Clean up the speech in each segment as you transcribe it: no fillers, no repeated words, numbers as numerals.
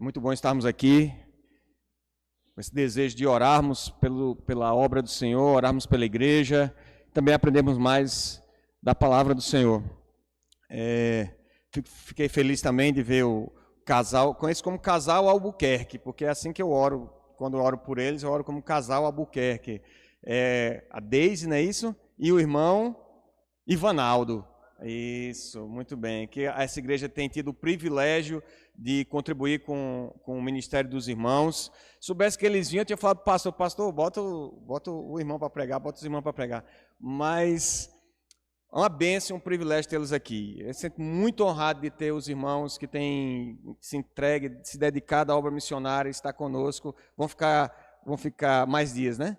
É muito bom estarmos aqui, com esse desejo de orarmos pela obra do Senhor, orarmos pela igreja, também aprendemos mais da palavra do Senhor. Fiquei feliz também de ver o casal, conheço como casal Albuquerque, porque é assim que eu oro, quando eu oro por eles, eu oro como casal Albuquerque. A Deise, não é isso? E o irmão Ivanaldo. Isso, muito bem. Que essa igreja tem tido o privilégio de contribuir com o ministério dos irmãos. Se soubesse que eles vinham, eu tinha falado, pastor, bota o irmão para pregar, bota os irmãos para pregar. Mas é uma bênção, um privilégio tê-los aqui. Eu sinto muito honrado de ter os irmãos que têm se entregue, se dedicado à obra missionária, estar conosco. Vão ficar mais dias, né?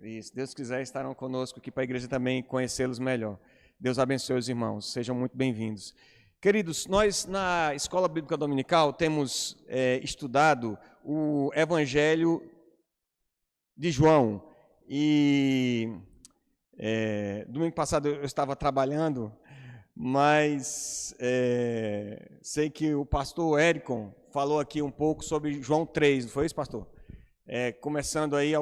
E se Deus quiser, estarão conosco aqui para a igreja também conhecê-los melhor. Deus abençoe os irmãos, sejam muito bem-vindos. Queridos, nós na Escola Bíblica Dominical temos estudado o Evangelho de João. E domingo passado eu estava trabalhando, mas sei que o pastor Éricon falou aqui um pouco sobre João 3, não foi isso, pastor? Começando aí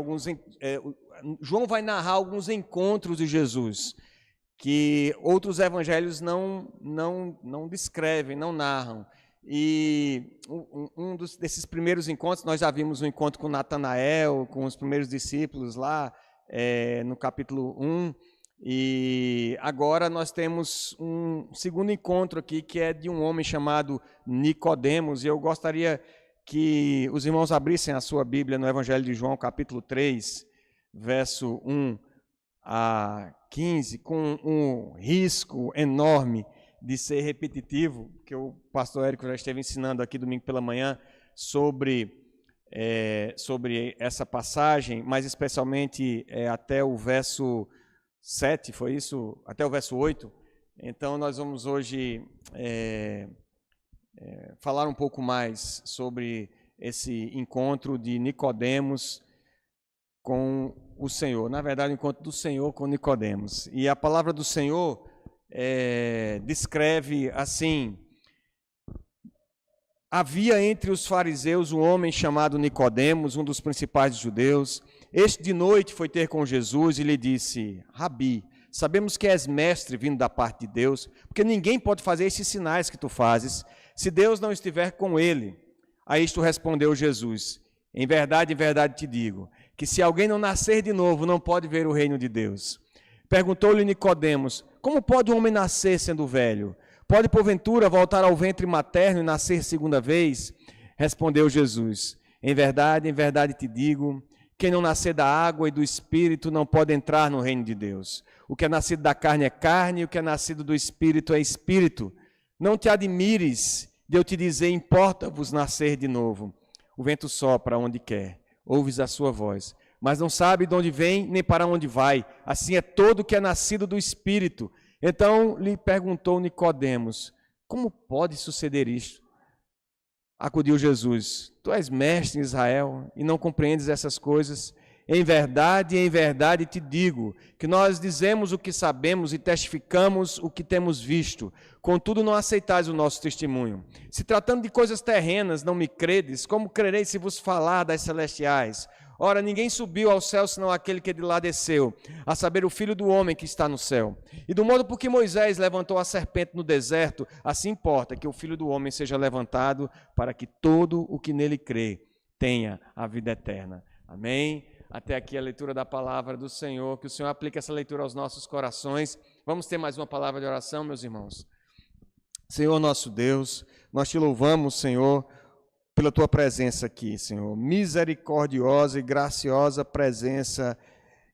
João vai narrar alguns encontros de Jesus que outros evangelhos não descrevem, não narram. E desses primeiros encontros, nós já vimos um encontro com Natanael, com os primeiros discípulos lá, no capítulo 1. E agora nós temos um segundo encontro aqui, que é de um homem chamado Nicodemos. E eu gostaria que os irmãos abrissem a sua Bíblia no Evangelho de João, capítulo 3, verso 1 a 15, com um risco enorme de ser repetitivo, que o pastor Érico já esteve ensinando aqui domingo pela manhã sobre essa passagem, mas especialmente até o verso 7, foi isso? Até o verso 8. Então nós vamos hoje falar um pouco mais sobre esse encontro de Nicodemos com o Senhor. Na verdade, o encontro do Senhor com Nicodemos. E a palavra do Senhor descreve assim: havia entre os fariseus um homem chamado Nicodemos, um dos principais judeus. Este de noite foi ter com Jesus e lhe disse: Rabi, sabemos que és mestre vindo da parte de Deus, porque ninguém pode fazer esses sinais que tu fazes, se Deus não estiver com ele. A isto respondeu Jesus: em verdade te digo, que se alguém não nascer de novo, não pode ver o reino de Deus. Perguntou-lhe Nicodemos: como pode um homem nascer sendo velho? Pode, porventura, voltar ao ventre materno e nascer segunda vez? Respondeu Jesus: em verdade te digo, quem não nascer da água e do Espírito não pode entrar no reino de Deus. O que é nascido da carne é carne, e o que é nascido do Espírito é Espírito. Não te admires de eu te dizer, importa-vos nascer de novo. O vento sopra onde quer, ouves a sua voz, mas não sabe de onde vem nem para onde vai. Assim é todo o que é nascido do Espírito. Então lhe perguntou Nicodemos: como pode suceder isto? Acudiu Jesus: tu és mestre em Israel e não compreendes essas coisas? Em verdade te digo, que nós dizemos o que sabemos e testificamos o que temos visto. Contudo, não aceitais o nosso testemunho. Se tratando de coisas terrenas, não me credes, como crereis se vos falar das celestiais? Ora, ninguém subiu ao céu senão aquele que de lá desceu, a saber, o Filho do homem que está no céu. E do modo por que Moisés levantou a serpente no deserto, assim importa que o Filho do homem seja levantado, para que todo o que nele crê tenha a vida eterna. Amém? Até aqui a leitura da palavra do Senhor, que o Senhor aplique essa leitura aos nossos corações. Vamos ter mais uma palavra de oração, meus irmãos. Senhor nosso Deus, nós te louvamos, Senhor, pela tua presença aqui, Senhor. Misericordiosa e graciosa presença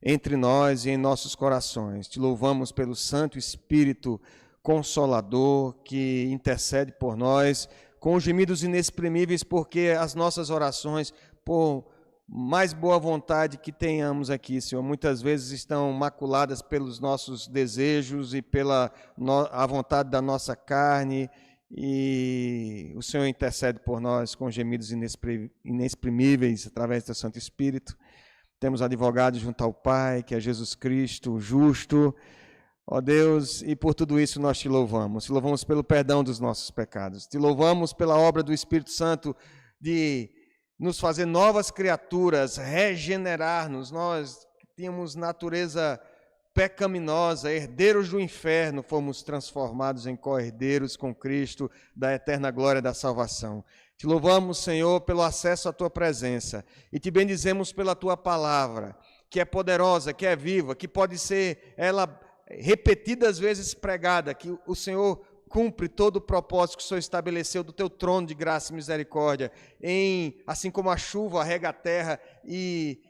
entre nós e em nossos corações. Te louvamos pelo Santo Espírito Consolador que intercede por nós, com gemidos inexprimíveis, porque as nossas orações, por mais boa vontade que tenhamos aqui, Senhor, muitas vezes estão maculadas pelos nossos desejos e pela a vontade da nossa carne, e o Senhor intercede por nós com gemidos inexprimíveis através do Santo Espírito. Temos advogado junto ao Pai, que é Jesus Cristo, o justo. Ó Deus, e por tudo isso nós te louvamos. Te louvamos pelo perdão dos nossos pecados. Te louvamos pela obra do Espírito Santo de nos fazer novas criaturas, regenerar-nos. Nós tínhamos natureza pecaminosa, herdeiros do inferno, fomos transformados em co-herdeiros com Cristo da eterna glória da salvação. Te louvamos, Senhor, pelo acesso à Tua presença e te bendizemos pela Tua palavra, que é poderosa, que é viva, que pode ser ela repetidas vezes pregada, que o Senhor cumpre todo o propósito que o Senhor estabeleceu do Teu trono de graça e misericórdia, assim como a chuva rega a terra e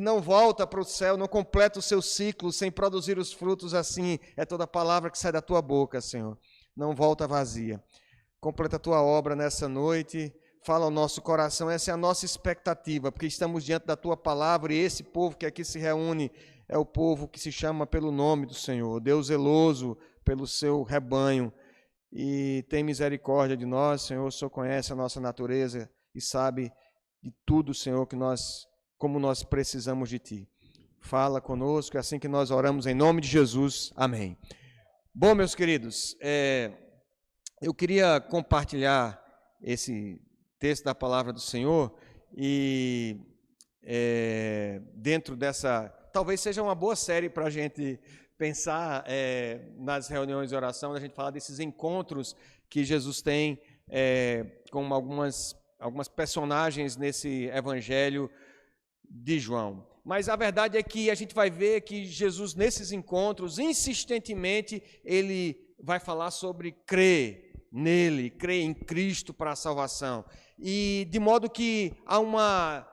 não volta para o céu, não completa o seu ciclo sem produzir os frutos, assim é toda palavra que sai da Tua boca, Senhor. Não volta vazia. Completa a Tua obra nessa noite, fala ao nosso coração, essa é a nossa expectativa, porque estamos diante da Tua palavra e esse povo que aqui se reúne é o povo que se chama pelo nome do Senhor, Deus zeloso pelo seu rebanho, e tem misericórdia de nós, Senhor. O Senhor conhece a nossa natureza e sabe de tudo, Senhor, como nós precisamos de Ti. Fala conosco, é assim que nós oramos em nome de Jesus. Amém. Bom, meus queridos, eu queria compartilhar esse texto da palavra do Senhor e dentro dessa, talvez seja uma boa série para a gente pensar nas reuniões de oração, a gente falar desses encontros que Jesus tem com algumas personagens nesse evangelho de João. Mas a verdade é que a gente vai ver que Jesus, nesses encontros, insistentemente, ele vai falar sobre crer nele, crer em Cristo para a salvação. E de modo que há uma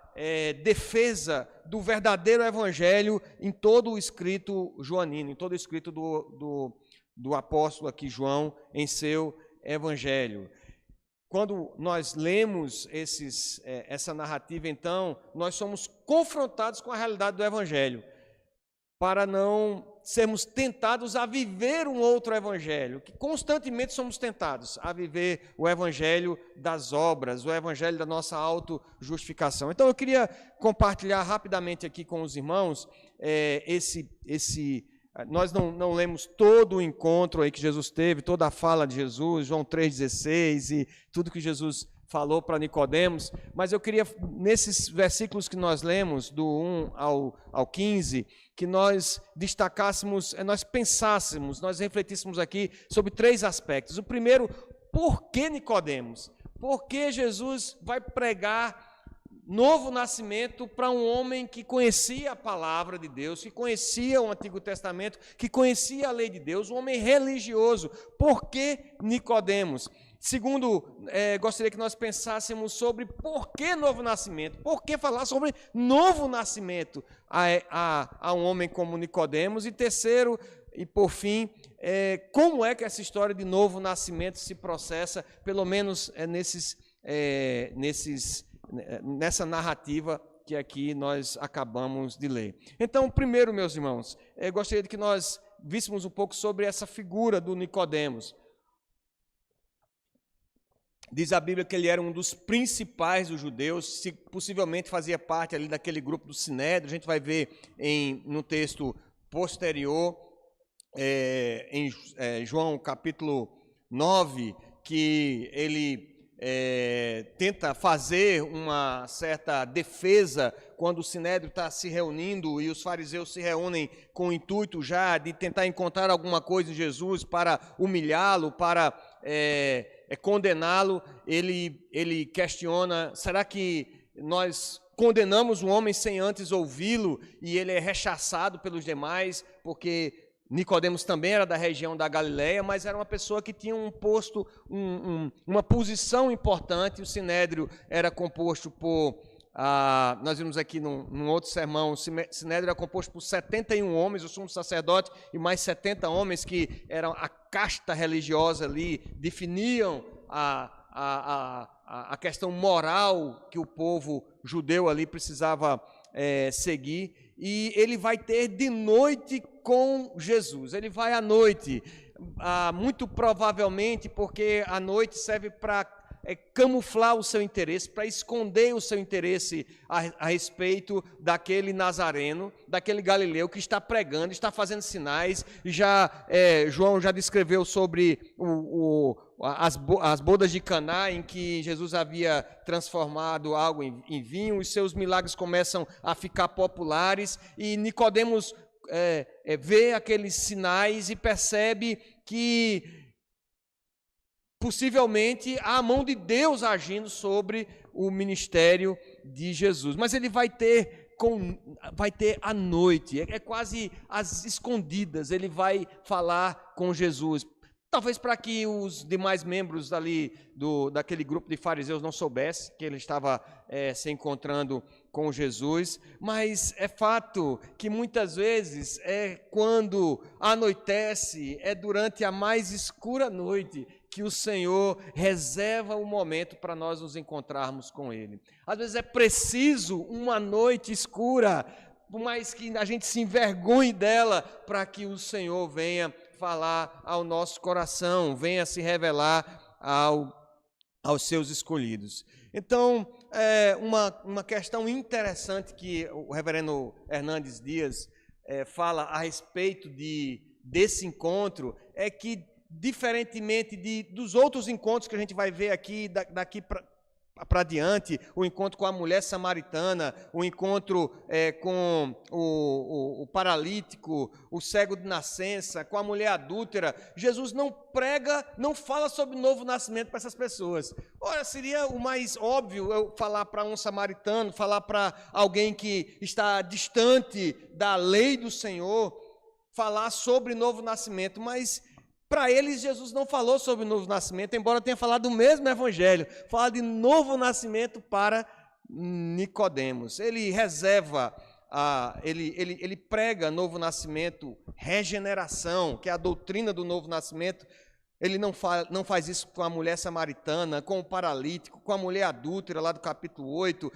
defesa do verdadeiro evangelho em todo o escrito joanino, em todo o escrito do apóstolo aqui João em seu evangelho. Quando nós lemos essa narrativa, então, nós somos confrontados com a realidade do evangelho, para não sermos tentados a viver um outro evangelho, que constantemente somos tentados a viver o evangelho das obras, o evangelho da nossa autojustificação. Então eu queria compartilhar rapidamente aqui com os irmãos nós não lemos todo o encontro aí que Jesus teve, toda a fala de Jesus, João 3,16 e tudo que Jesus falou para Nicodemos, mas eu queria, nesses versículos que nós lemos, do 1 ao 15, que nós destacássemos, nós pensássemos, nós refletíssemos aqui sobre 3 aspectos. O primeiro, por que Nicodemos? Por que Jesus vai pregar novo nascimento para um homem que conhecia a palavra de Deus, que conhecia o Antigo Testamento, que conhecia a lei de Deus, um homem religioso? Por que Nicodemos? Segundo, gostaria que nós pensássemos sobre por que novo nascimento, por que falar sobre novo nascimento a um homem como Nicodemos. E terceiro, e por fim, como é que essa história de novo nascimento se processa, pelo menos nessa narrativa que aqui nós acabamos de ler. Então, primeiro, meus irmãos, gostaria de que nós víssemos um pouco sobre essa figura do Nicodemos. Diz a Bíblia que ele era um dos principais dos judeus, possivelmente fazia parte ali daquele grupo do Sinédrio. A gente vai ver no texto posterior, em João capítulo 9, que ele tenta fazer uma certa defesa quando o Sinédrio está se reunindo e os fariseus se reúnem com o intuito já de tentar encontrar alguma coisa em Jesus para humilhá-lo, para condená-lo. Ele questiona: será que nós condenamos um homem sem antes ouvi-lo? E ele é rechaçado pelos demais, porque Nicodemos também era da região da Galileia, mas era uma pessoa que tinha um posto, uma posição importante. O Sinédrio era composto por, nós vimos aqui num outro sermão, o Sinédrio era composto por 71 homens, o sumo sacerdote e mais 70 homens que eram a casta religiosa ali, definiam a questão moral que o povo judeu ali precisava seguir. E ele vai ter de noite com Jesus. Ele vai à noite, muito provavelmente porque a noite serve para camuflar o seu interesse, para esconder o seu interesse a respeito daquele nazareno, daquele galileu que está pregando, está fazendo sinais. João já descreveu sobre as bodas de Caná, em que Jesus havia transformado algo em vinho, os seus milagres começam a ficar populares, e Nicodemos vê aqueles sinais e percebe que possivelmente há a mão de Deus agindo sobre o ministério de Jesus. Mas ele vai ter à noite, é quase às escondidas, ele vai falar com Jesus. Talvez para que os demais membros daquele grupo de fariseus não soubessem que ele estava se encontrando com Jesus, mas é fato que muitas vezes quando anoitece, durante a mais escura noite, que o Senhor reserva um momento para nós nos encontrarmos com Ele. Às vezes é preciso uma noite escura, por mais que a gente se envergonhe dela, para que o Senhor venha falar ao nosso coração, venha se revelar aos seus escolhidos. Então, uma questão interessante que o reverendo Hernandes Dias fala a respeito desse encontro é que, diferentemente dos outros encontros que a gente vai ver aqui daqui para diante, o encontro com a mulher samaritana, o encontro com o paralítico, o cego de nascença, com a mulher adúltera, Jesus não fala sobre novo nascimento para essas pessoas. Ora, seria o mais óbvio eu falar para um samaritano, falar para alguém que está distante da lei do Senhor, falar sobre novo nascimento, mas para eles, Jesus não falou sobre o novo nascimento, embora tenha falado do mesmo evangelho, fala de novo nascimento para Nicodemos. Ele reserva, ele prega novo nascimento, regeneração, que é a doutrina do novo nascimento. Ele não faz isso com a mulher samaritana, com o paralítico, com a mulher adúltera, lá do capítulo 8.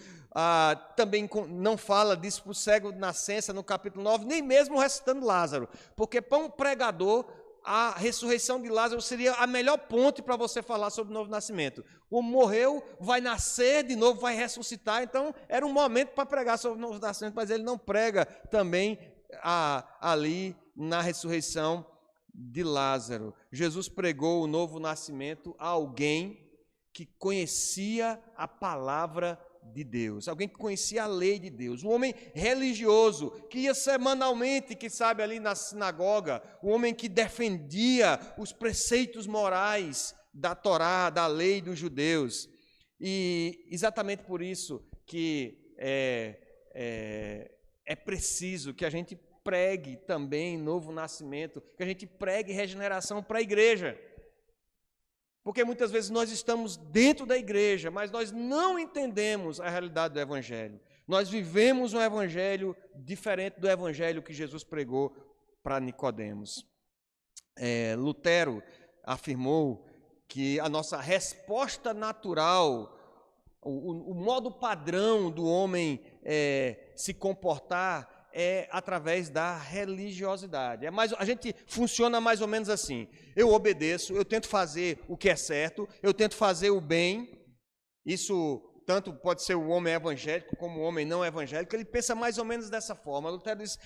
Também não fala disso para o cego de nascença, no capítulo 9, nem mesmo ressuscitando Lázaro, porque para um pregador, a ressurreição de Lázaro seria a melhor ponte para você falar sobre o novo nascimento. O morreu, vai nascer de novo, vai ressuscitar, então era um momento para pregar sobre o novo nascimento, mas ele não prega também ali na ressurreição de Lázaro. Jesus pregou o novo nascimento a alguém que conhecia a palavra de Deus, alguém que conhecia a lei de Deus, um homem religioso, que ia semanalmente, que sabe, ali na sinagoga, um homem que defendia os preceitos morais da Torá, da lei dos judeus, e exatamente por isso que é preciso que a gente pregue também novo nascimento, que a gente pregue regeneração para a igreja. Porque muitas vezes nós estamos dentro da igreja, mas nós não entendemos a realidade do evangelho. Nós vivemos um evangelho diferente do evangelho que Jesus pregou para Nicodemos. Lutero afirmou que a nossa resposta natural, o modo padrão do homem se comportar através da religiosidade. A gente funciona mais ou menos assim. Eu obedeço, eu tento fazer o que é certo, eu tento fazer o bem. Isso tanto pode ser o homem evangélico como o homem não evangélico, ele pensa mais ou menos dessa forma. Lutero diz,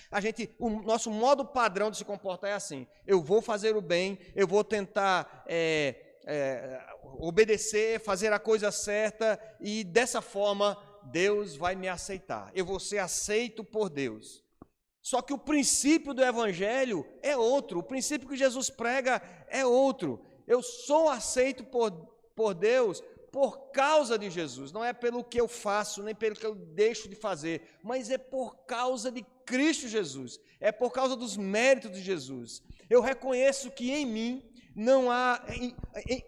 o nosso modo padrão de se comportar é assim: eu vou fazer o bem, eu vou tentar obedecer, fazer a coisa certa, e dessa forma Deus vai me aceitar, eu vou ser aceito por Deus. Só que o princípio do evangelho é outro, o princípio que Jesus prega é outro. Eu sou aceito por Deus por causa de Jesus, não é pelo que eu faço, nem pelo que eu deixo de fazer, mas é por causa de Cristo Jesus, é por causa dos méritos de Jesus. Eu reconheço que em mim não há,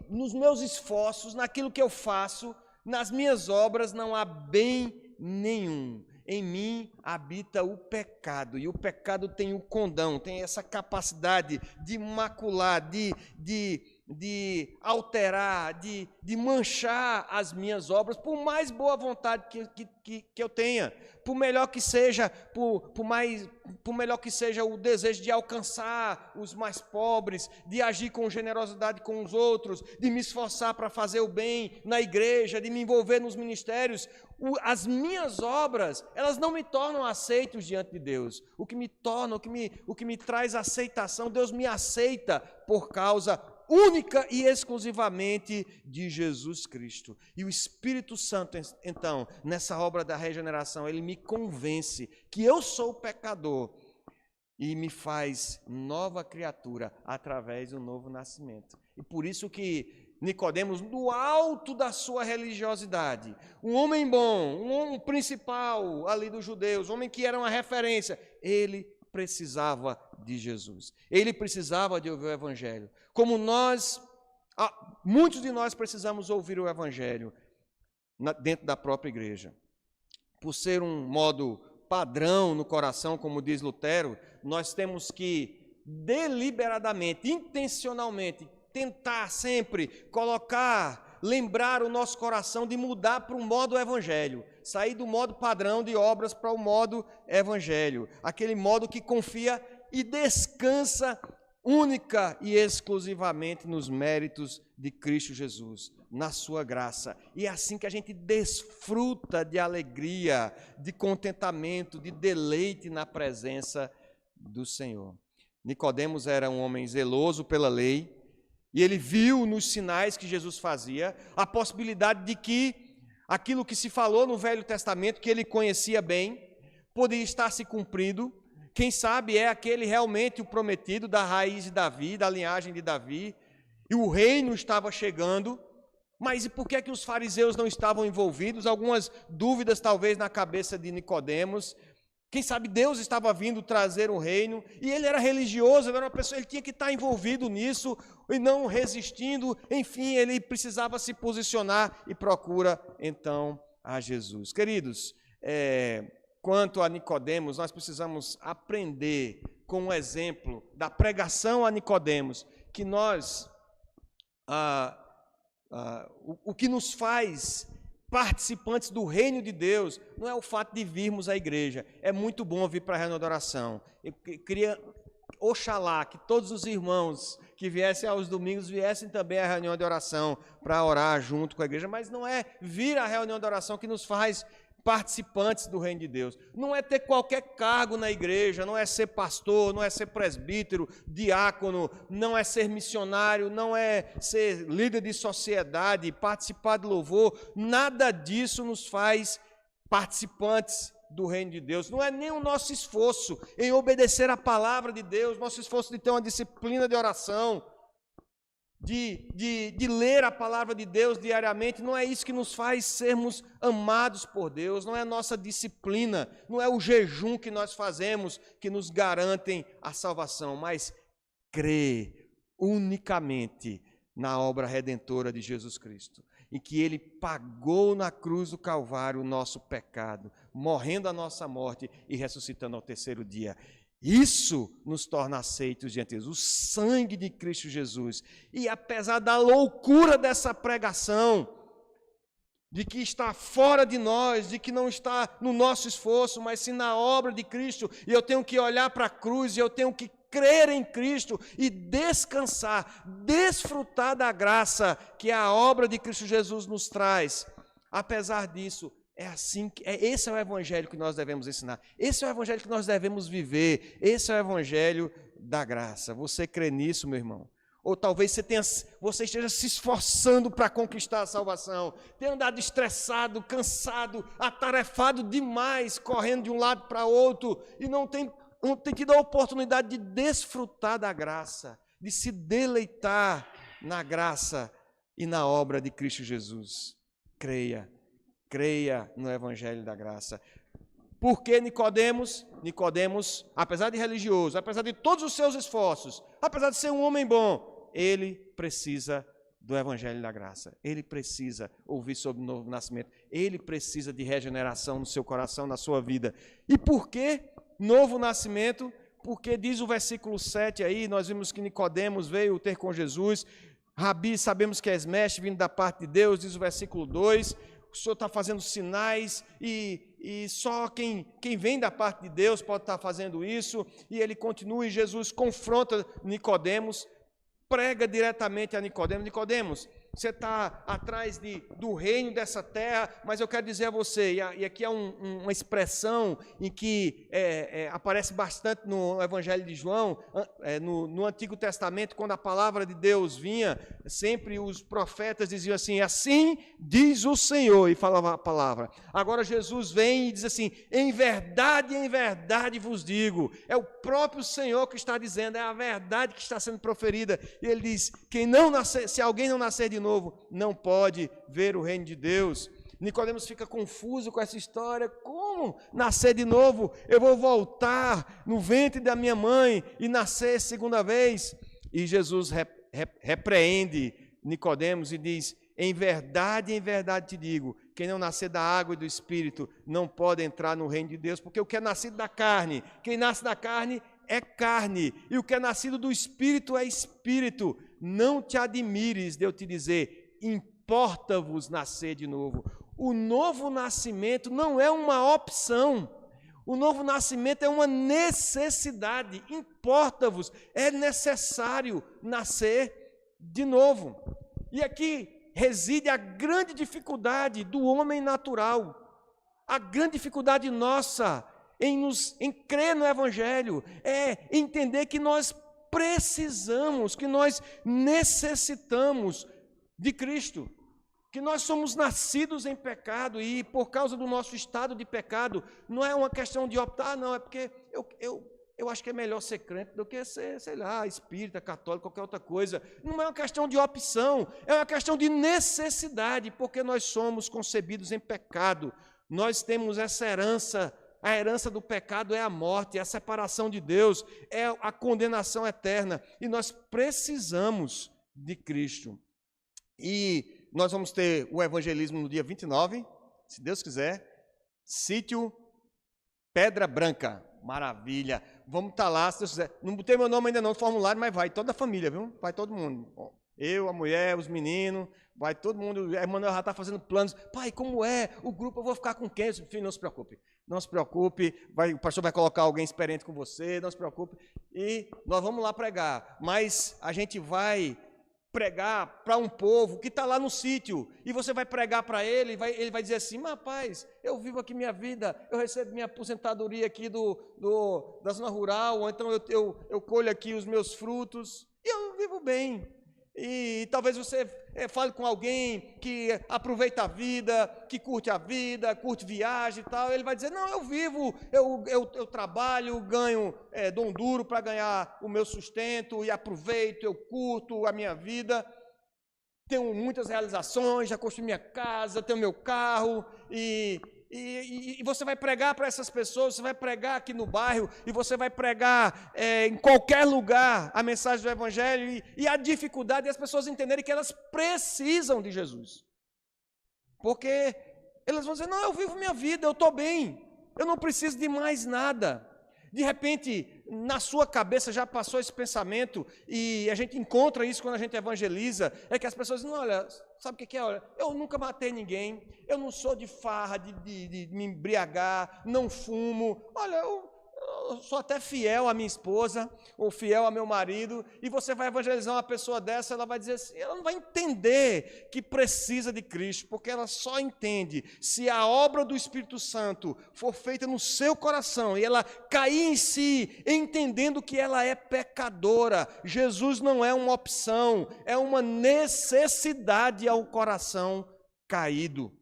nos meus esforços, naquilo que eu faço, nas minhas obras, não há bem nenhum. Em mim habita o pecado, e o pecado tem o condão, tem essa capacidade de macular, de alterar, de manchar as minhas obras, por mais boa vontade que eu tenha, por melhor que seja, por melhor que seja o desejo de alcançar os mais pobres, de agir com generosidade com os outros, de me esforçar para fazer o bem na igreja, de me envolver nos ministérios. As minhas obras, elas não me tornam aceitos diante de Deus. O que me traz aceitação, Deus me aceita por causa única e exclusivamente de Jesus Cristo. E o Espírito Santo, então, nessa obra da regeneração, ele me convence que eu sou pecador e me faz nova criatura através do novo nascimento. E por isso que Nicodemos, no alto da sua religiosidade, um homem bom, um homem principal ali dos judeus, um homem que era uma referência, ele precisava de Jesus. Ele precisava de ouvir o Evangelho. Como muitos de nós precisamos ouvir o Evangelho dentro da própria igreja. Por ser um modo padrão no coração, como diz Lutero, nós temos que deliberadamente, intencionalmente, tentar sempre lembrar o nosso coração de mudar para um modo evangelho, sair do modo padrão de obras para o modo evangelho, aquele modo que confia e descansa única e exclusivamente nos méritos de Cristo Jesus, na sua graça. E é assim que a gente desfruta de alegria, de contentamento, de deleite na presença do Senhor. Nicodemos era um homem zeloso pela lei, e ele viu nos sinais que Jesus fazia a possibilidade de que aquilo que se falou no Velho Testamento, que ele conhecia bem, poderia estar se cumprindo. Quem sabe é aquele realmente o prometido da raiz de Davi, da linhagem de Davi, e o reino estava chegando. Mas e por que é que os fariseus não estavam envolvidos? Algumas dúvidas talvez na cabeça de Nicodemos. Quem sabe Deus estava vindo trazer o reino, e ele era religioso, ele era uma pessoa, ele tinha que estar envolvido nisso, e não resistindo, enfim, ele precisava se posicionar e procura, então, a Jesus. Queridos, quanto a Nicodemos, nós precisamos aprender com o exemplo da pregação a Nicodemos, que nós, o que nos faz participantes do reino de Deus, não é o fato de virmos à igreja. É muito bom vir para a reunião de oração. Eu queria, oxalá, que todos os irmãos que viessem aos domingos, viessem também à reunião de oração para orar junto com a igreja, mas não é vir à reunião de oração que nos faz participantes do reino de Deus. Não é ter qualquer cargo na igreja, não é ser pastor, não é ser presbítero, diácono, não é ser missionário, não é ser líder de sociedade, participar de louvor. Nada disso nos faz participantes do reino de Deus. Não é nem o nosso esforço em obedecer a palavra de Deus, nosso esforço de ter uma disciplina de oração, de ler a palavra de Deus diariamente. Não é isso que nos faz sermos amados por Deus, não é a nossa disciplina, não é o jejum que nós fazemos que nos garantem a salvação, mas crer unicamente na obra redentora de Jesus Cristo, e que Ele pagou na cruz do Calvário o nosso pecado, morrendo a nossa morte e ressuscitando ao terceiro dia. Isso nos torna aceitos diante de Deus, o sangue de Cristo Jesus. E apesar da loucura dessa pregação, de que está fora de nós, de que não está no nosso esforço, mas sim na obra de Cristo, e eu tenho que olhar para a cruz, e eu tenho que crer em Cristo e descansar, desfrutar da graça que a obra de Cristo Jesus nos traz. Apesar disso, esse é o evangelho que nós devemos ensinar, esse é o evangelho que nós devemos viver, esse é o evangelho da graça. Você crê nisso, meu irmão? Ou talvez você esteja se esforçando para conquistar a salvação, tenha andado estressado, cansado, atarefado demais, correndo de um lado para outro, e não tem tido a oportunidade de desfrutar da graça, de se deleitar na graça e na obra de Cristo Jesus. Creia no evangelho da graça. Por que Nicodemos, apesar de religioso, apesar de todos os seus esforços, apesar de ser um homem bom, ele precisa do evangelho da graça. Ele precisa ouvir sobre o novo nascimento. Ele precisa de regeneração no seu coração, na sua vida. E por que novo nascimento? Porque diz o versículo 7 aí, nós vimos que Nicodemos veio ter com Jesus. Rabi, sabemos que és mestre, vindo da parte de Deus, diz o versículo 2. O Senhor está fazendo sinais e só quem vem da parte de Deus pode estar fazendo isso. E ele continua, e Jesus confronta Nicodemos, prega diretamente a Nicodemos. Nicodemos, você está atrás do reino dessa terra, mas eu quero dizer a você, e aqui é uma expressão em que aparece bastante no Evangelho de João, no Antigo Testamento, quando a palavra de Deus vinha, sempre os profetas diziam assim: assim diz o Senhor, e falava a palavra. Agora Jesus vem e diz assim: em verdade vos digo. É o próprio Senhor que está dizendo, é a verdade que está sendo proferida. E ele diz: se alguém não nascer de novo, não pode ver o reino de Deus. Nicodemos fica confuso com essa história. Como nascer de novo? Eu vou voltar no ventre da minha mãe e nascer segunda vez? E Jesus repreende Nicodemos e diz: em verdade te digo, quem não nascer da água e do Espírito não pode entrar no reino de Deus, porque o que é nascido da carne, quem nasce da carne é carne, e o que é nascido do Espírito é Espírito. Não te admires de eu te dizer: importa-vos nascer de novo. O novo nascimento não é uma opção, o novo nascimento é uma necessidade. Importa-vos, é necessário nascer de novo. E aqui reside a grande dificuldade do homem natural, a grande dificuldade nossa em crer no Evangelho, é entender que nós precisamos, que nós necessitamos de Cristo, que nós somos nascidos em pecado e por causa do nosso estado de pecado, não é uma questão de optar, não, é porque eu acho que é melhor ser crente do que ser, sei lá, espírita, católico, qualquer outra coisa. Não é uma questão de opção, é uma questão de necessidade, porque nós somos concebidos em pecado, nós temos essa herança. A herança do pecado é a morte, é a separação de Deus, é a condenação eterna. E nós precisamos de Cristo. E nós vamos ter o evangelismo no dia 29, se Deus quiser. Sítio Pedra Branca. Maravilha. Vamos estar lá, se Deus quiser. Não botei meu nome ainda não no formulário, mas vai toda a família, viu? Vai todo mundo. Eu, a mulher, os meninos, vai todo mundo. A Emanuel já está fazendo planos. Pai, como é o grupo? Eu vou ficar com quem? Filho, não se preocupe. Não se preocupe. O pastor vai colocar alguém experiente com você. Não se preocupe. E nós vamos lá pregar. Mas a gente vai pregar para um povo que está lá no sítio. E você vai pregar para ele. Ele vai dizer assim: mas rapaz, eu vivo aqui minha vida. Eu recebo minha aposentadoria aqui da zona rural. Ou então eu colho aqui os meus frutos. E eu vivo bem. E talvez você fale com alguém que aproveita a vida, que curte a vida, curte viagem e tal. Ele vai dizer: não, eu vivo, eu trabalho, ganho, dou um duro para ganhar o meu sustento e aproveito, eu curto a minha vida. Tenho muitas realizações, já construí minha casa, tenho meu carro e você vai pregar para essas pessoas, você vai pregar aqui no bairro e você vai pregar em qualquer lugar a mensagem do Evangelho e a dificuldade é as pessoas entenderem que elas precisam de Jesus. Porque elas vão dizer: não, eu vivo minha vida, eu estou bem, eu não preciso de mais nada. De repente, na sua cabeça já passou esse pensamento, e a gente encontra isso quando a gente evangeliza, é que as pessoas dizem: olha, sabe o que é? Olha, eu nunca matei ninguém, eu não sou de farra, de me embriagar, não fumo, olha, eu sou até fiel à minha esposa, ou fiel ao meu marido, e você vai evangelizar uma pessoa dessa, ela vai dizer assim, ela não vai entender que precisa de Cristo, porque ela só entende se a obra do Espírito Santo for feita no seu coração, e ela cair em si, entendendo que ela é pecadora. Jesus não é uma opção, é uma necessidade ao coração caído.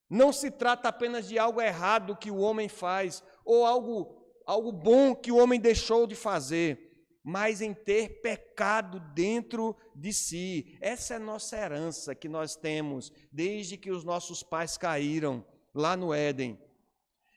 Não se trata apenas de algo errado que o homem faz, ou algo bom que o homem deixou de fazer, mas em ter pecado dentro de si. Essa é a nossa herança que nós temos desde que os nossos pais caíram lá no Éden.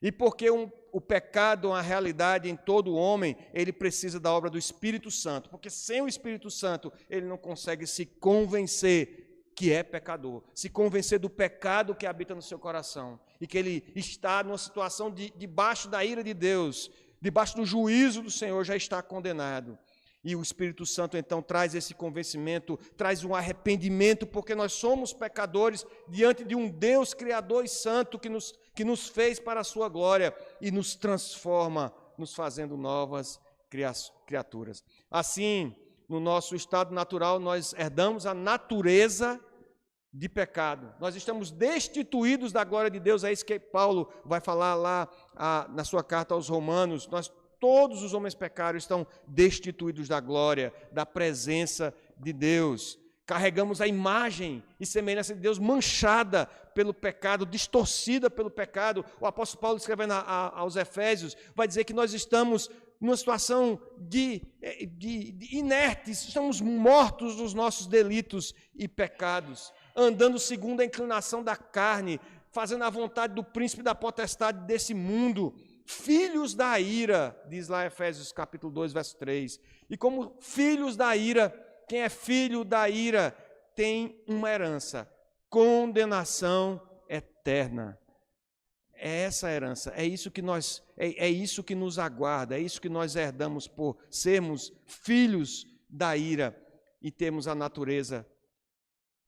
E porque o pecado é uma realidade em todo homem, ele precisa da obra do Espírito Santo, porque sem o Espírito Santo ele não consegue se convencer que é pecador, se convencer do pecado que habita no seu coração e que ele está numa situação debaixo da ira de Deus, debaixo do juízo do Senhor, já está condenado. E o Espírito Santo então traz esse convencimento, traz um arrependimento, porque nós somos pecadores diante de um Deus Criador e Santo que nos fez para a sua glória e nos transforma, nos fazendo novas criaturas. Assim, no nosso estado natural, nós herdamos a natureza de pecado. Nós estamos destituídos da glória de Deus. É isso que Paulo vai falar lá na sua carta aos Romanos. Todos os homens pecários estão destituídos da glória, da presença de Deus. Carregamos a imagem e semelhança de Deus manchada pelo pecado, distorcida pelo pecado. O apóstolo Paulo, escrevendo aos Efésios, vai dizer que nós estamos numa situação de inertes, estamos mortos dos nossos delitos e pecados, andando segundo a inclinação da carne, fazendo a vontade do príncipe da potestade desse mundo, filhos da ira, diz lá Efésios capítulo 2, verso 3. E como filhos da ira, quem é filho da ira tem uma herança, condenação eterna. É essa a herança, é isso que nos aguarda, é isso que nós herdamos por sermos filhos da ira e termos a natureza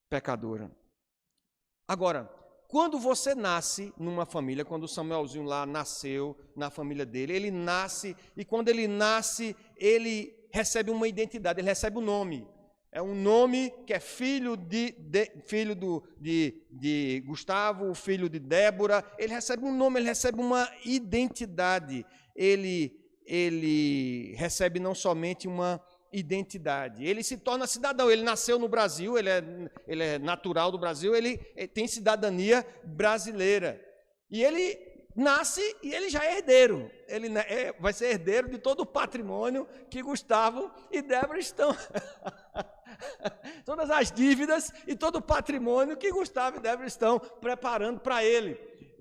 pecadora. Agora, quando você nasce numa família, quando o Samuelzinho lá nasceu na família dele, ele nasce, e quando ele nasce, ele recebe uma identidade, ele recebe um nome. É um nome que é filho de Gustavo, filho de Débora. Ele recebe um nome, ele recebe uma identidade. Ele recebe não somente uma identidade, ele se torna cidadão. Ele nasceu no Brasil, ele é natural do Brasil, ele tem cidadania brasileira. E ele nasce e ele já é herdeiro. Ele vai ser herdeiro de todo o patrimônio que Gustavo e Débora estão... todas as dívidas e todo o patrimônio que Gustavo e Débora estão preparando para ele.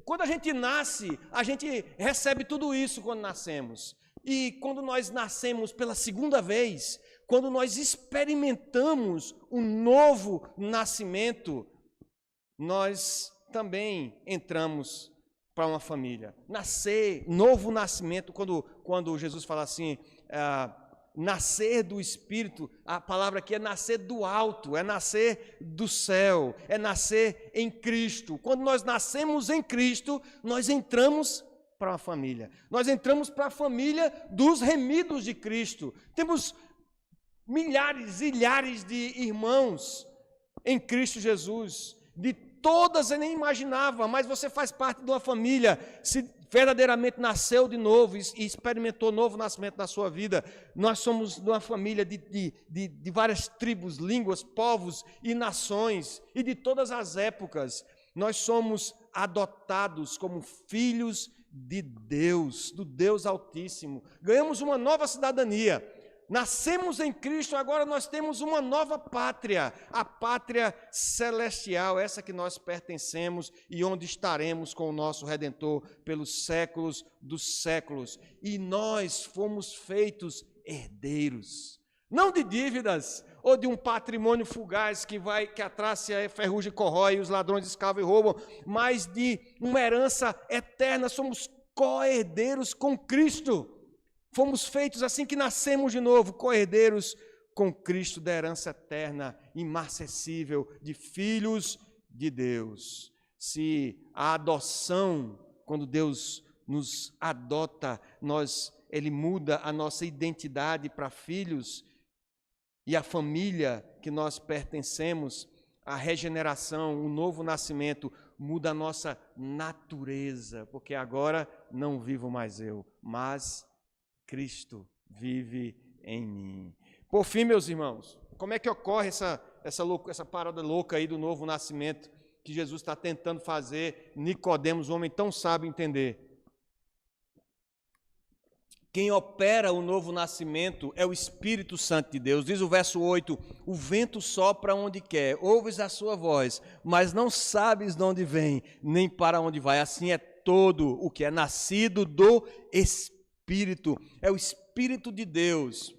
Quando a gente nasce, a gente recebe tudo isso quando nascemos. E quando nós nascemos pela segunda vez, quando nós experimentamos um novo nascimento, nós também entramos para uma família. Nascer, novo nascimento, quando Jesus fala assim, nascer do Espírito, a palavra aqui é nascer do alto, é nascer do céu, é nascer em Cristo. Quando nós nascemos em Cristo, nós entramos para uma família. Nós entramos para a família dos remidos de Cristo. Temos milhares e milhares de irmãos em Cristo Jesus, de todas eu nem imaginava, mas você faz parte de uma família, se verdadeiramente nasceu de novo e experimentou novo nascimento na sua vida. Nós somos uma família de várias tribos, línguas, povos e nações, e de todas as épocas. Nós somos adotados como filhos de Deus, do Deus Altíssimo. Ganhamos uma nova cidadania. Nascemos em Cristo, agora nós temos uma nova pátria, a pátria celestial, essa que nós pertencemos e onde estaremos com o nosso Redentor pelos séculos dos séculos. E nós fomos feitos herdeiros, não de dívidas ou de um patrimônio fugaz que a traça e a ferrugem corrói, os ladrões escavam e roubam, mas de uma herança eterna. Somos co-herdeiros com Cristo. Fomos feitos assim que nascemos de novo, co-herdeiros com Cristo da herança eterna, imarcessível, de filhos de Deus. Se a adoção, quando Deus nos adota, Ele muda a nossa identidade para filhos, e a família que nós pertencemos, a regeneração, o novo nascimento, muda a nossa natureza, porque agora não vivo mais eu, mas Cristo vive em mim. Por fim, meus irmãos, como é que ocorre essa parada louca aí do novo nascimento que Jesus está tentando fazer Nicodemos, um homem tão sábio, entender? Quem opera o novo nascimento é o Espírito Santo de Deus. Diz o verso 8, o vento sopra onde quer, ouves a sua voz, mas não sabes de onde vem, nem para onde vai. Assim é todo o que é nascido do Espírito. É o Espírito de Deus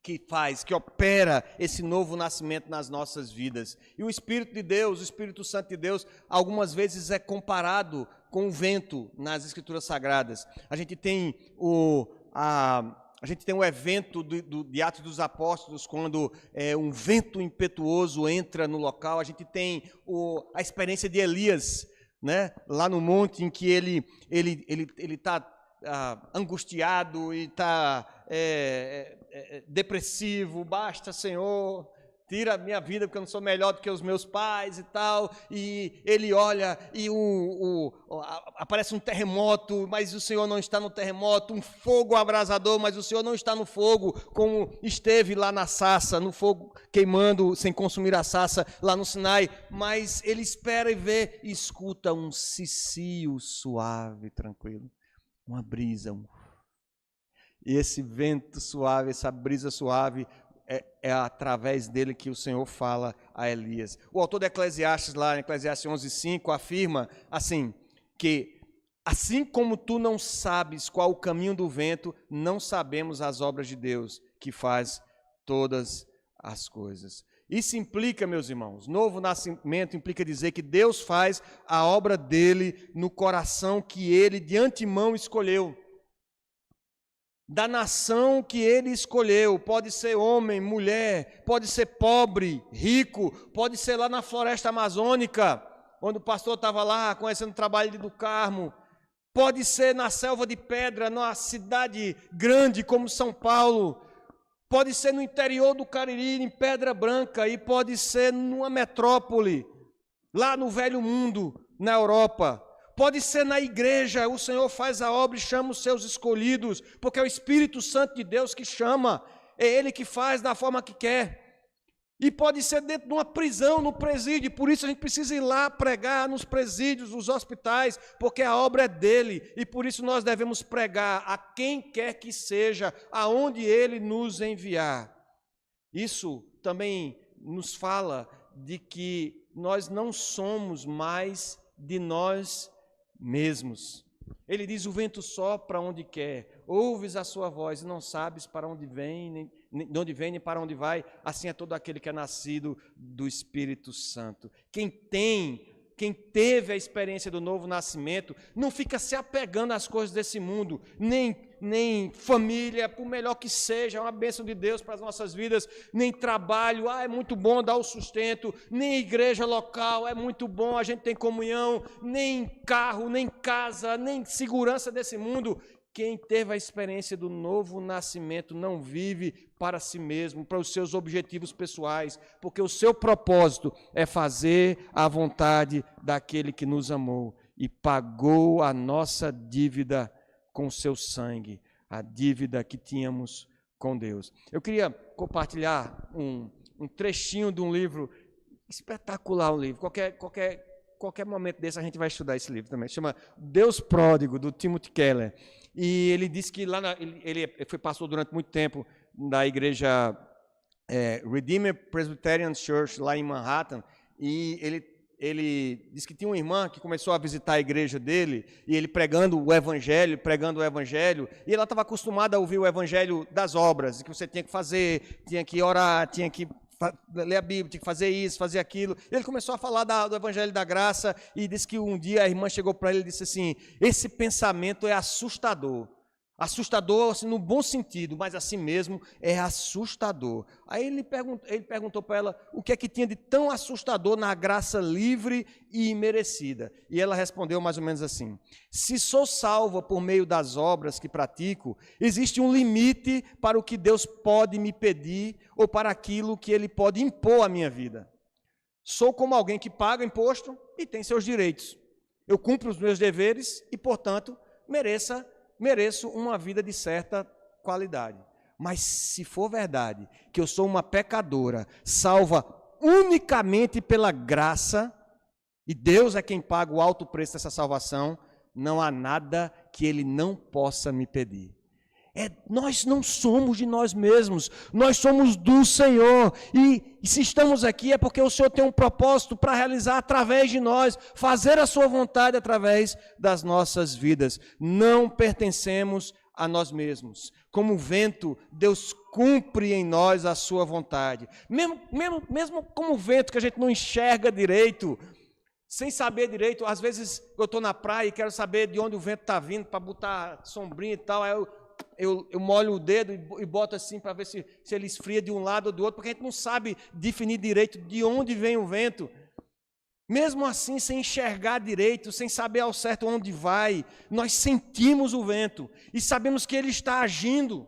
que opera esse novo nascimento nas nossas vidas. E o Espírito de Deus, o Espírito Santo de Deus, algumas vezes é comparado com o vento nas Escrituras Sagradas. A gente tem o evento de Atos dos Apóstolos, quando um vento impetuoso entra no local. A gente tem a experiência de Elias, né, lá no monte, em que ele está angustiado e está depressivo, basta, Senhor, tira a minha vida porque eu não sou melhor do que os meus pais e tal, e ele olha e aparece um terremoto, mas o Senhor não está no terremoto, um fogo abrasador, mas o Senhor não está no fogo, como esteve lá na sarça, no fogo queimando sem consumir a sarça lá no Sinai, mas ele espera e vê e escuta um cicio suave, tranquilo, uma brisa, e esse vento suave, essa brisa suave, é através dele que o Senhor fala a Elias. O autor de Eclesiastes, lá em Eclesiastes 11:5, afirma assim, que assim como tu não sabes qual o caminho do vento, não sabemos as obras de Deus, que faz todas as coisas. Isso implica, meus irmãos, novo nascimento implica dizer que Deus faz a obra dele no coração que ele de antemão escolheu. Da nação que ele escolheu, pode ser homem, mulher, pode ser pobre, rico, pode ser lá na floresta amazônica, onde o pastor estava lá conhecendo o trabalho do Carmo, pode ser na selva de pedra, numa cidade grande como São Paulo, pode ser no interior do Cariri, em Pedra Branca, e pode ser numa metrópole, lá no Velho Mundo, na Europa. Pode ser na igreja, o Senhor faz a obra e chama os seus escolhidos, porque é o Espírito Santo de Deus que chama, é Ele que faz da forma que quer. E pode ser dentro de uma prisão, no presídio, por isso a gente precisa ir lá pregar nos presídios, nos hospitais, porque a obra é dele, e por isso nós devemos pregar a quem quer que seja, aonde Ele nos enviar. Isso também nos fala de que nós não somos mais de nós mesmos. Ele diz, o vento sopra onde quer, ouves a sua voz e não sabes para onde vem, de onde vem nem para onde vai, assim é todo aquele que é nascido do Espírito Santo. Quem teve a experiência do novo nascimento, não fica se apegando às coisas desse mundo, nem família, por melhor que seja, é uma bênção de Deus para as nossas vidas, nem trabalho, é muito bom dar o sustento, nem igreja local, é muito bom, a gente tem comunhão, nem carro, nem casa, nem segurança desse mundo. Quem teve a experiência do novo nascimento não vive para si mesmo, para os seus objetivos pessoais, porque o seu propósito é fazer a vontade daquele que nos amou e pagou a nossa dívida com o seu sangue, a dívida que tínhamos com Deus. Eu queria compartilhar um trechinho de um livro espetacular, um livro. Qualquer momento desse a gente vai estudar esse livro também. Chama Deus Pródigo, do Timothy Keller. E ele disse que ele foi pastor durante muito tempo da igreja Redeemer Presbyterian Church, lá em Manhattan, e ele disse que tinha uma irmã que começou a visitar a igreja dele, e ele pregando o evangelho, e ela estava acostumada a ouvir o evangelho das obras, que você tinha que fazer, tinha que orar, tinha que ler a Bíblia, tinha que fazer isso, fazer aquilo. Ele começou a falar do Evangelho da Graça e disse que um dia a irmã chegou para ele e disse assim, esse pensamento é assustador. Assustador assim, no bom sentido, mas assim mesmo é assustador. Aí ele perguntou para ela o que é que tinha de tão assustador na graça livre e imerecida. E ela respondeu mais ou menos assim, se sou salva por meio das obras que pratico, existe um limite para o que Deus pode me pedir ou para aquilo que Ele pode impor à minha vida. Sou como alguém que paga imposto e tem seus direitos. Eu cumpro os meus deveres e, portanto, mereço uma vida de certa qualidade. Mas se for verdade que eu sou uma pecadora, salva unicamente pela graça, e Deus é quem paga o alto preço dessa salvação, não há nada que Ele não possa me pedir. Nós não somos de nós mesmos, nós somos do Senhor, e se estamos aqui é porque o Senhor tem um propósito para realizar através de nós, fazer a sua vontade através das nossas vidas. Não pertencemos a nós mesmos. Como o vento, Deus cumpre em nós a sua vontade. Mesmo como o vento que a gente não enxerga direito, sem saber direito, às vezes eu estou na praia e quero saber de onde o vento está vindo para botar sombrinha e tal, aí eu molho o dedo e boto assim para ver se ele esfria de um lado ou do outro, porque a gente não sabe definir direito de onde vem o vento. Mesmo assim, sem enxergar direito, sem saber ao certo onde vai, nós sentimos o vento e sabemos que ele está agindo.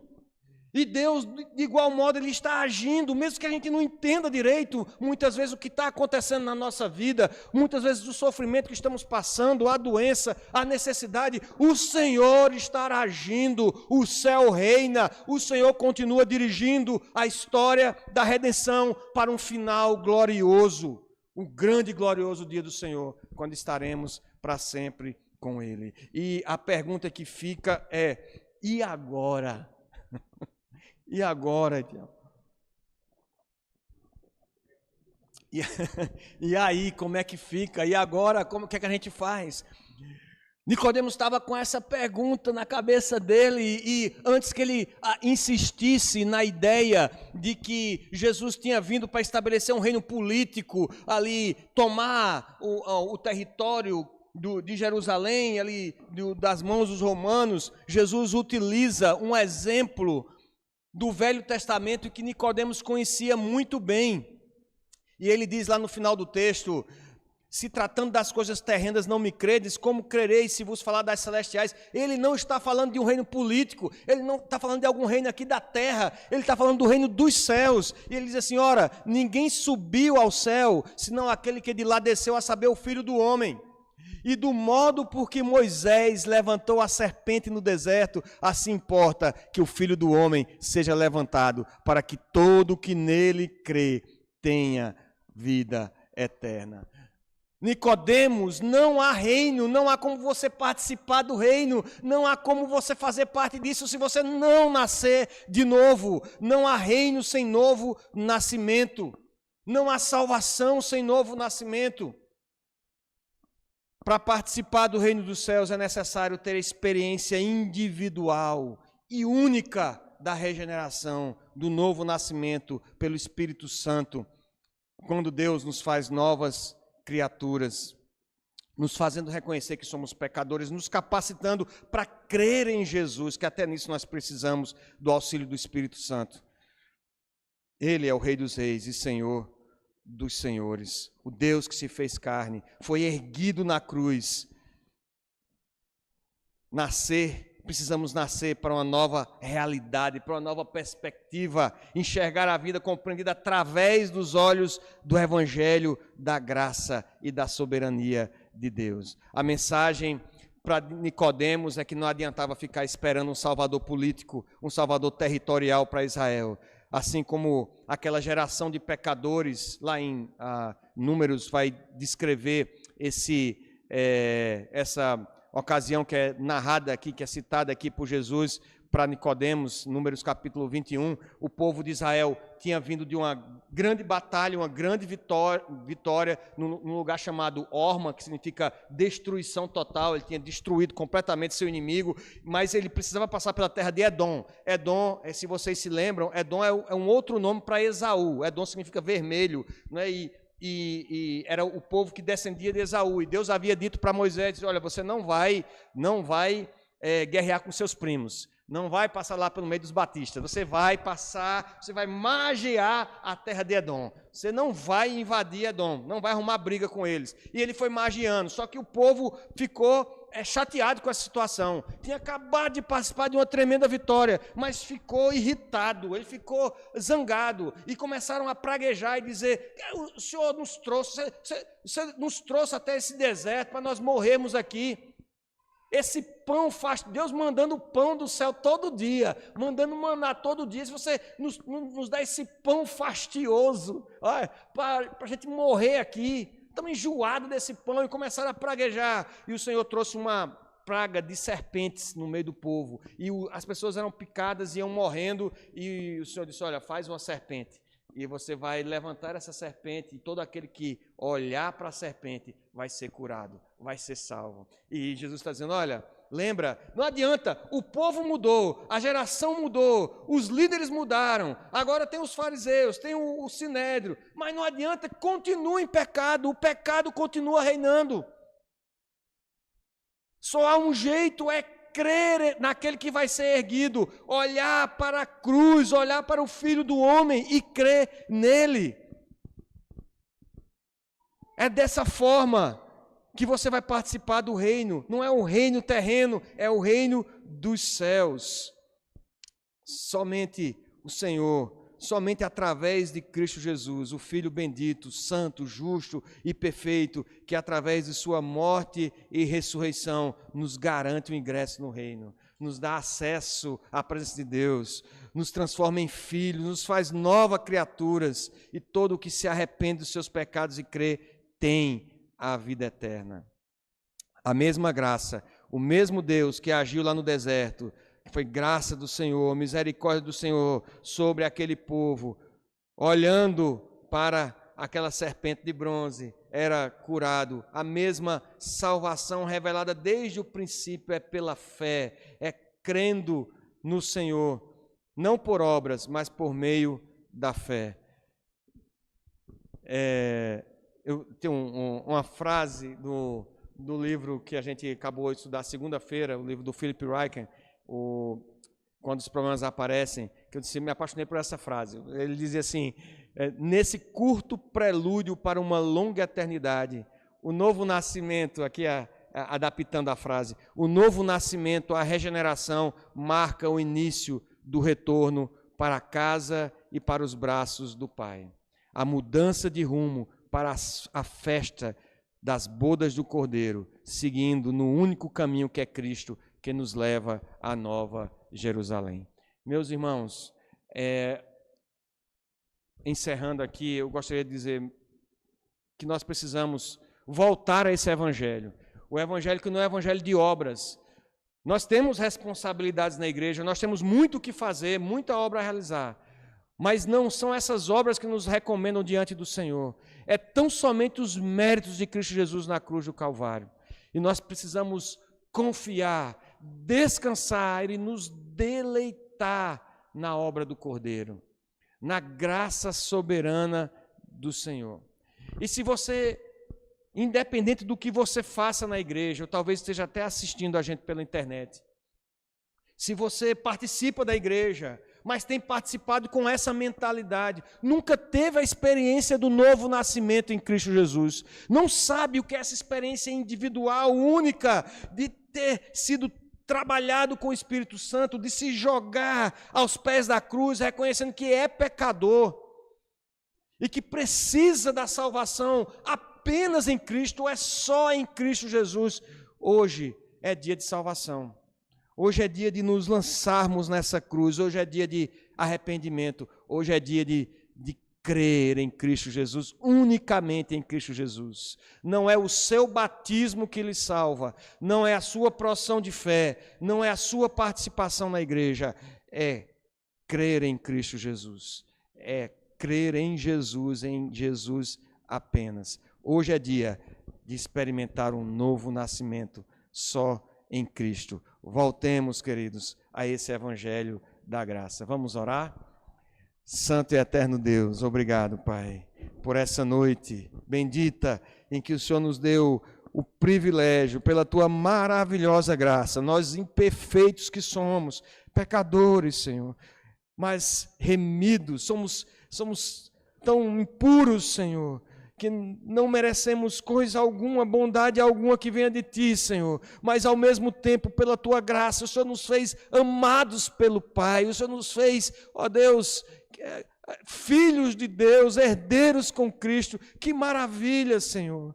E Deus, de igual modo, Ele está agindo, mesmo que a gente não entenda direito, muitas vezes, o que está acontecendo na nossa vida, muitas vezes o sofrimento que estamos passando, a doença, a necessidade, o Senhor está agindo, o céu reina, o Senhor continua dirigindo a história da redenção para um final glorioso, o grande e glorioso dia do Senhor, quando estaremos para sempre com Ele. E a pergunta que fica é, e agora? E agora, diabo? E aí, como é que fica? E agora, como que é que a gente faz? Nicodemos estava com essa pergunta na cabeça dele e antes que ele insistisse na ideia de que Jesus tinha vindo para estabelecer um reino político ali, tomar o território de Jerusalém, ali das mãos dos romanos, Jesus utiliza um exemplo do Velho Testamento que Nicodemos conhecia muito bem. E ele diz lá no final do texto, se tratando das coisas terrenas não me credes, como crereis se vos falar das celestiais? Ele não está falando de um reino político, ele não está falando de algum reino aqui da terra, ele está falando do reino dos céus. E ele diz assim, ora, ninguém subiu ao céu, senão aquele que de lá desceu, a saber, o Filho do Homem. E do modo por que Moisés levantou a serpente no deserto, assim importa que o Filho do Homem seja levantado, para que todo que nele crê tenha vida eterna. Nicodemos, não há reino, não há como você participar do reino, não há como você fazer parte disso se você não nascer de novo. Não há reino sem novo nascimento, não há salvação sem novo nascimento. Para participar do reino dos céus é necessário ter experiência individual e única da regeneração, do novo nascimento pelo Espírito Santo, quando Deus nos faz novas criaturas, nos fazendo reconhecer que somos pecadores, nos capacitando para crer em Jesus, que até nisso nós precisamos do auxílio do Espírito Santo. Ele é o Rei dos Reis e Senhor dos senhores, o Deus que se fez carne, foi erguido na cruz. Precisamos nascer para uma nova realidade, para uma nova perspectiva, enxergar a vida compreendida através dos olhos do Evangelho, da graça e da soberania de Deus. A mensagem para Nicodemos é que não adiantava ficar esperando um salvador político, um salvador territorial para Israel. Assim como aquela geração de pecadores, lá em Números vai descrever essa ocasião que é narrada aqui, que é citada aqui por Jesus para Nicodemos, Números capítulo 21, o povo de Israel tinha vindo de uma grande batalha, uma grande vitória num lugar chamado Orma, que significa destruição total. Ele tinha destruído completamente seu inimigo, mas ele precisava passar pela terra de Edom. Edom, se vocês se lembram, Edom é um outro nome para Esaú. Edom significa vermelho, né? E era o povo que descendia de Esaú. E Deus havia dito para Moisés, olha, você não vai guerrear com seus primos. Não vai passar lá pelo meio dos batistas, você vai magiar a terra de Edom. Você não vai invadir Edom, não vai arrumar briga com eles. E ele foi magiando, só que o povo ficou chateado com essa situação. Tinha acabado de participar de uma tremenda vitória, mas ficou irritado, ele ficou zangado. E começaram a praguejar e dizer, o Senhor nos trouxe, você nos trouxe até esse deserto para nós morrermos aqui. Esse pão, Deus mandando pão do céu todo dia, mandando maná todo dia, se você nos dá esse pão fastioso, para a gente morrer aqui, estamos enjoados desse pão, e começaram a praguejar, e o Senhor trouxe uma praga de serpentes no meio do povo, e as pessoas eram picadas, iam morrendo, e o Senhor disse, olha, faz uma serpente, e você vai levantar essa serpente, e todo aquele que olhar para a serpente vai ser curado, vai ser salvo. E Jesus está dizendo, olha, lembra, não adianta, o povo mudou, a geração mudou, os líderes mudaram, agora tem os fariseus, tem o sinédrio, mas não adianta, continua em pecado, o pecado continua reinando. Só há um jeito, é crer naquele que vai ser erguido, olhar para a cruz, olhar para o Filho do Homem e crer nele. É dessa forma que você vai participar do reino. Não é o reino terreno, é o reino dos céus. Somente o Senhor, somente através de Cristo Jesus, o Filho bendito, santo, justo e perfeito, que através de sua morte e ressurreição nos garante o ingresso no reino, nos dá acesso à presença de Deus, nos transforma em filhos, nos faz novas criaturas, e todo o que se arrepende dos seus pecados e crê tem a vida eterna. A mesma graça, o mesmo Deus que agiu lá no deserto, foi graça do Senhor, misericórdia do Senhor sobre aquele povo, olhando para aquela serpente de bronze, era curado. A mesma salvação revelada desde o princípio é pela fé, é crendo no Senhor, não por obras, mas por meio da fé. Eu tenho uma frase do livro que a gente acabou de estudar segunda-feira, o livro do Philip Ryken, Quando os Problemas Aparecem, que eu me apaixonei por essa frase. Ele dizia assim: nesse curto prelúdio para uma longa eternidade, o novo nascimento, aqui adaptando a frase, o novo nascimento, a regeneração, marca o início do retorno para a casa e para os braços do Pai. A mudança de rumo para a festa das bodas do Cordeiro, seguindo no único caminho que é Cristo, que nos leva à Nova Jerusalém. Meus irmãos, encerrando aqui, eu gostaria de dizer que nós precisamos voltar a esse evangelho. O evangelho que não é evangelho de obras. Nós temos responsabilidades na igreja, nós temos muito o que fazer, muita obra a realizar, mas não são essas obras que nos recomendam diante do Senhor. É tão somente os méritos de Cristo Jesus na cruz do Calvário. E nós precisamos confiar, descansar e nos deleitar na obra do Cordeiro, na graça soberana do Senhor. E se você, independente do que você faça na igreja, ou talvez esteja até assistindo a gente pela internet, se você participa da igreja, mas tem participado com essa mentalidade, nunca teve a experiência do novo nascimento em Cristo Jesus, não sabe o que é essa experiência individual, única, de ter sido trabalhado com o Espírito Santo, de se jogar aos pés da cruz, reconhecendo que é pecador e que precisa da salvação apenas em Cristo, é só em Cristo Jesus. Hoje é dia de salvação. Hoje é dia de nos lançarmos nessa cruz, hoje é dia de arrependimento, hoje é dia de crer em Cristo Jesus, unicamente em Cristo Jesus. Não é o seu batismo que lhe salva, não é a sua profissão de fé, não é a sua participação na igreja, é crer em Cristo Jesus, é crer em Jesus apenas. Hoje é dia de experimentar um novo nascimento só em Cristo. Voltemos, queridos, a esse evangelho da graça. Vamos orar? Santo e eterno Deus, obrigado, Pai, por essa noite bendita em que o Senhor nos deu o privilégio, pela Tua maravilhosa graça, nós imperfeitos que somos, pecadores, Senhor, mas remidos, somos tão impuros, Senhor, que não merecemos coisa alguma, bondade alguma que venha de Ti, Senhor, mas ao mesmo tempo, pela Tua graça, o Senhor nos fez amados pelo Pai, o Senhor nos fez, ó Deus, filhos de Deus, herdeiros com Cristo. Que maravilha, Senhor,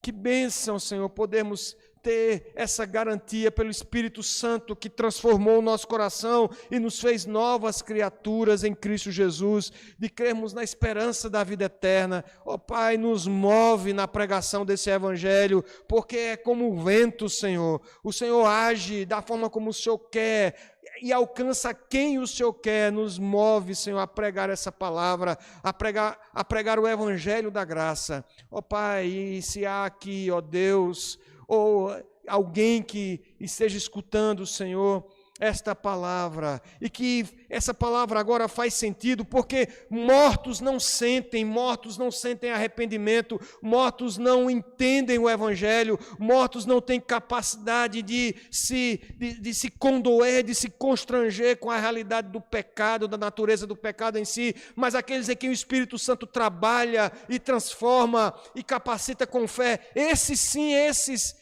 que bênção, Senhor, podemos ter essa garantia pelo Espírito Santo que transformou o nosso coração e nos fez novas criaturas em Cristo Jesus, de crermos na esperança da vida eterna. Ó Pai, nos move na pregação desse Evangelho, porque é como o vento, Senhor. O Senhor age da forma como o Senhor quer e alcança quem o Senhor quer. Nos move, Senhor, a pregar essa palavra, a pregar o Evangelho da graça. Ó Pai, e se há aqui, ó Deus, ou alguém que esteja escutando, Senhor, esta palavra, e que essa palavra agora faz sentido, porque mortos não sentem arrependimento, mortos não entendem o Evangelho, mortos não têm capacidade de se condoer, de se constranger com a realidade do pecado, da natureza do pecado em si, mas aqueles em quem o Espírito Santo trabalha e transforma e capacita com fé, esses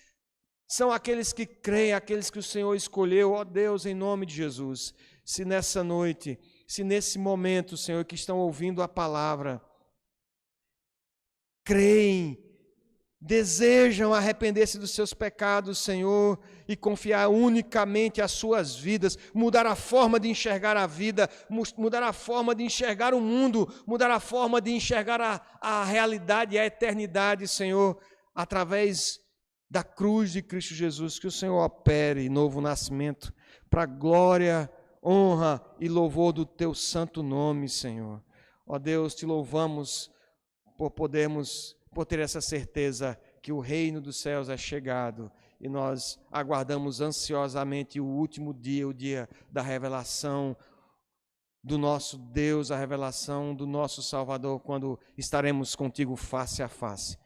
são aqueles que creem, aqueles que o Senhor escolheu. Ó Deus, em nome de Jesus, se nessa noite, se nesse momento, Senhor, que estão ouvindo a palavra, creem, desejam arrepender-se dos seus pecados, Senhor, e confiar unicamente as suas vidas, mudar a forma de enxergar a vida, mudar a forma de enxergar o mundo, mudar a forma de enxergar a realidade e a eternidade, Senhor, através da cruz de Cristo Jesus, que o Senhor opere novo nascimento, para a glória, honra e louvor do Teu santo nome, Senhor. Ó Deus, Te louvamos por ter essa certeza que o reino dos céus é chegado e nós aguardamos ansiosamente o último dia, o dia da revelação do nosso Deus, a revelação do nosso Salvador, quando estaremos contigo face a face.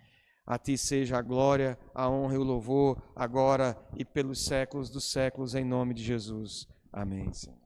A Ti seja a glória, a honra e o louvor, agora e pelos séculos dos séculos, em nome de Jesus. Amém, Senhor.